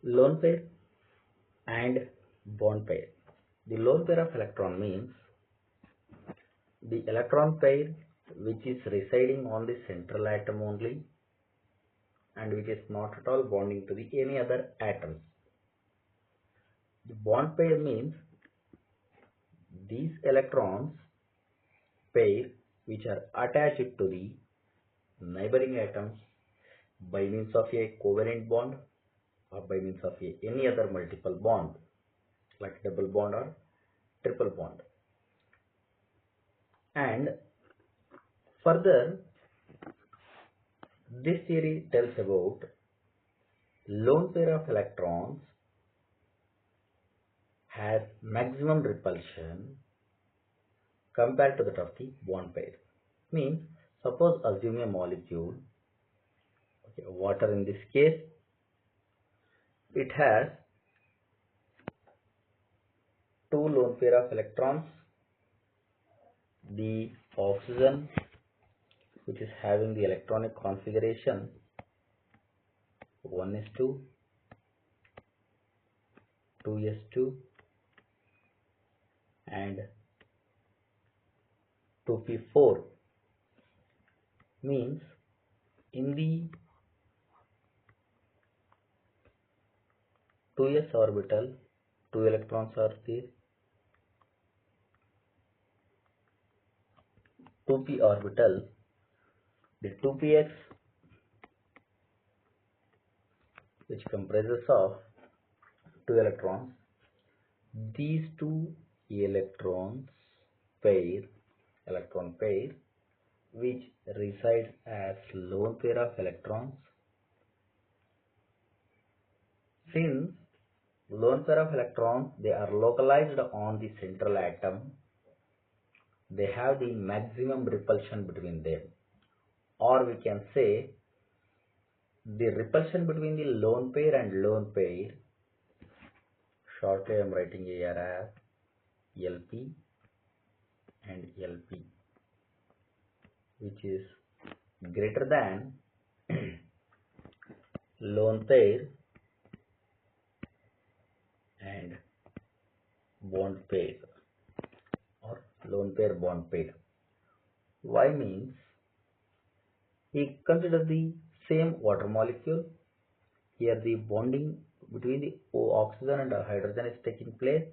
Lone pair and bond pair. The lone pair of electron means the electron pair which is residing on the central atom only and which is not at all bonding to the any other atoms. The bond pair means these electrons pair which are attached to the neighboring atoms by means of a covalent bond or by means of any other multiple bond like double bond or triple bond. And further, this theory tells about lone pair of electrons has maximum repulsion compared to that of the bond pair. Means, suppose assume a molecule, water in this case, it has two lone pair of electrons, the oxygen which is having the electronic configuration 1s2, 2s2 and 2p4, means in the 2s orbital 2 electrons are there, 2p orbital the 2px which comprises of 2 electrons. These two electron pair which resides as lone pair of electrons. Since lone pair of electrons, they are localized on the central atom, they have the maximum repulsion between them, or we can say the repulsion between the lone pair and lone pair, shortly I am writing here as LP and LP, which is greater than lone pair and bond pair or lone pair bond pair. Why means we consider the same water molecule. Here the bonding between the oxygen and hydrogen is taking place.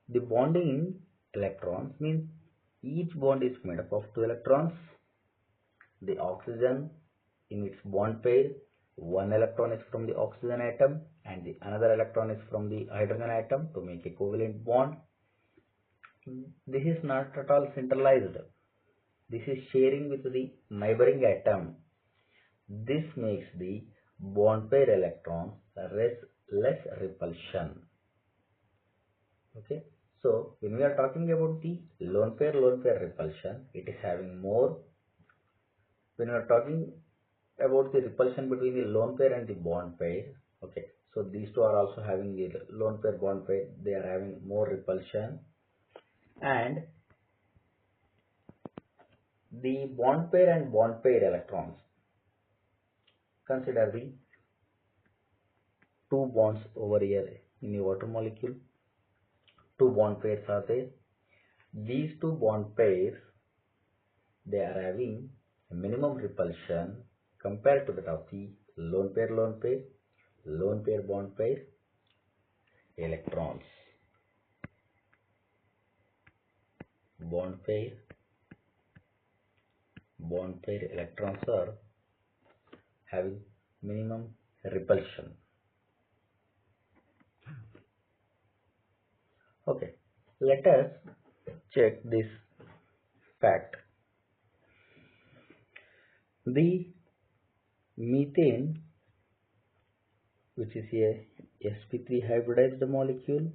The bonding in electrons means each bond is made up of 2 electrons. The oxygen in its bond pair, one electron is from the oxygen atom and the another electron is from the hydrogen atom to make a covalent bond. This is not at all centralized. This is sharing with the neighboring atom. This makes the bond pair electrons less repulsion. Okay. So when we are talking about the lone pair repulsion, it is having more. When we are talking about the repulsion between the lone pair and the bond pair, okay, so these two are also having the lone pair bond pair, they are having more repulsion. And the bond pair and bond pair electrons, consider the two bonds over here in the water molecule. Two bond pairs are there. These two bond pairs, they are having a minimum repulsion compared to that of the lone pair bond pair electrons. Bond pair electrons are having minimum repulsion. Okay, let us check this fact. The methane, which is a sp3 hybridized molecule,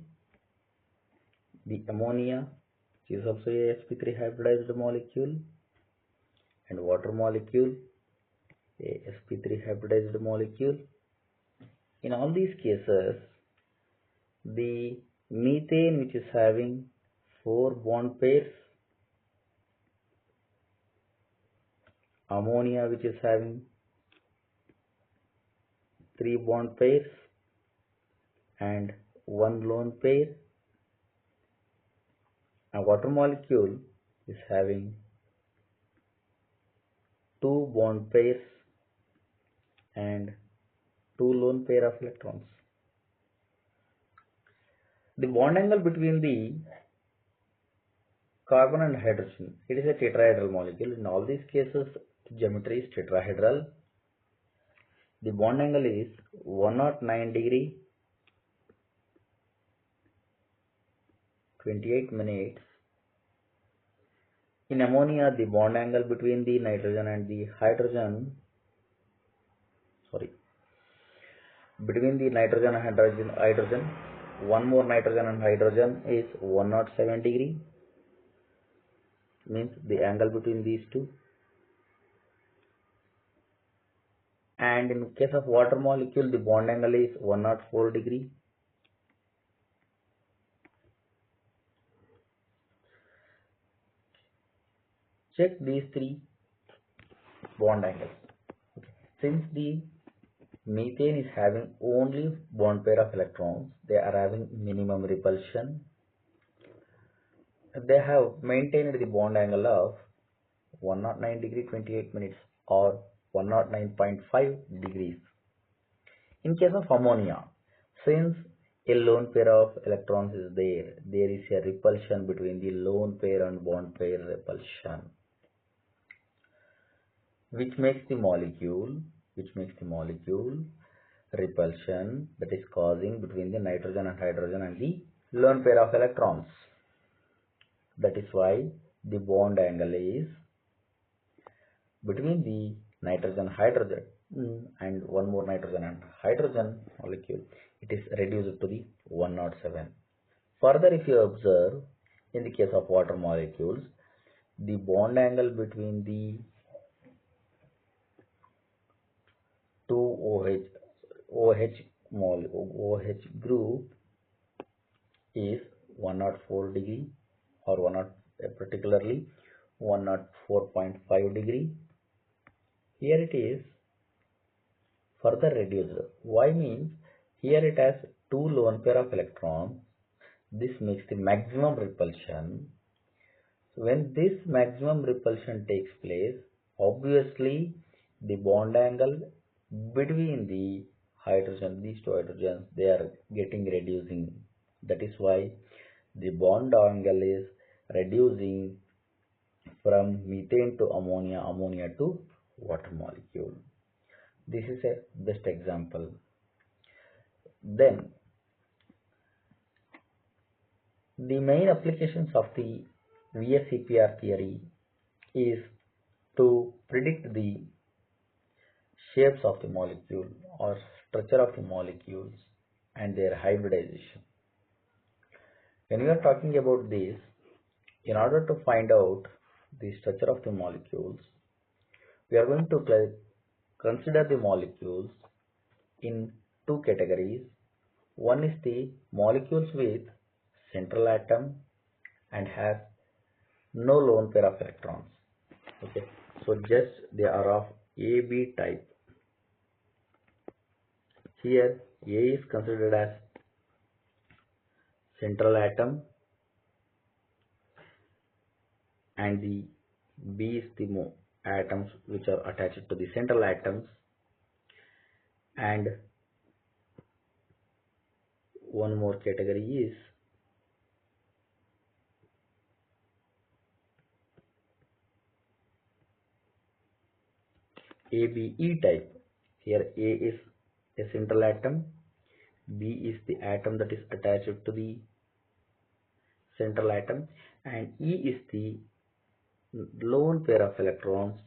the ammonia, which is also a sp3 hybridized molecule, and water molecule, a sp3 hybridized molecule. In all these cases, the methane, which is having 4 bond pairs, ammonia, which is having 3 bond pairs and 1 lone pair. A water molecule is having 2 bond pairs and 2 lone pair of electrons. The bond angle between the carbon and hydrogen, it is a tetrahedral molecule. In all these cases, the geometry is tetrahedral. The bond angle is 109 degree, 28 minutes. In ammonia, the bond angle between the nitrogen and the hydrogen, between the nitrogen and hydrogen, one more nitrogen and hydrogen is 107 degree, means the angle between these two. And in case of water molecule, the bond angle is 104 degree. Check these three bond angles. Since the methane is having only bond pair of electrons, they are having minimum repulsion. They have maintained the bond angle of 109 degree 28 minutes or 109.5 degrees. In case of ammonia, since a lone pair of electrons is there, there is a repulsion between the lone pair and bond pair repulsion, which makes the molecule repulsion, that is causing between the nitrogen and hydrogen and the lone pair of electrons. That is why the bond angle is between the nitrogen hydrogen and one more nitrogen and hydrogen molecule, it is reduced to the 107. Further, if you observe, in the case of water molecules, the bond angle between the two OH group is 104 degree or particularly 104.5 degree. Here it is further reduced. Why? Means here it has two lone pair of electrons. This makes the maximum repulsion. When this maximum repulsion takes place, obviously the bond angle between the hydrogen, these two hydrogens, they are getting reducing. That is why the bond angle is reducing from methane to ammonia, ammonia to water molecule. This is a best example. Then the main applications of the VSEPR theory is to predict the shapes of the molecule or structure of the molecules and their hybridization. When we are talking about this, in order to find out the structure of the molecules, we are going to consider the molecules in two categories. One is the molecules with central atom and have no lone pair of electrons. Okay, so just they are of AB type. Here A is considered as central atom and the B is the atoms which are attached to the central atoms, and one more category is ABE type. Here A is a central atom, B is the atom that is attached to the central atom, and E is the lone pair of electrons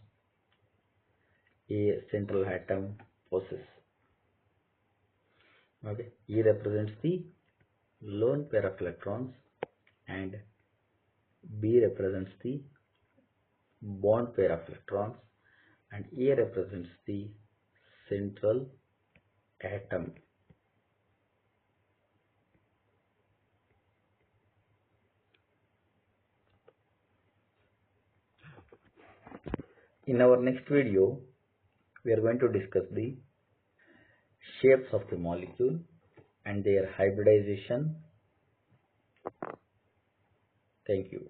a central atom possesses. Okay, E represents the lone pair of electrons and B represents the bond pair of electrons and A represents the central atom. In our next video, we are going to discuss the shapes of the molecule and their hybridization. Thank you.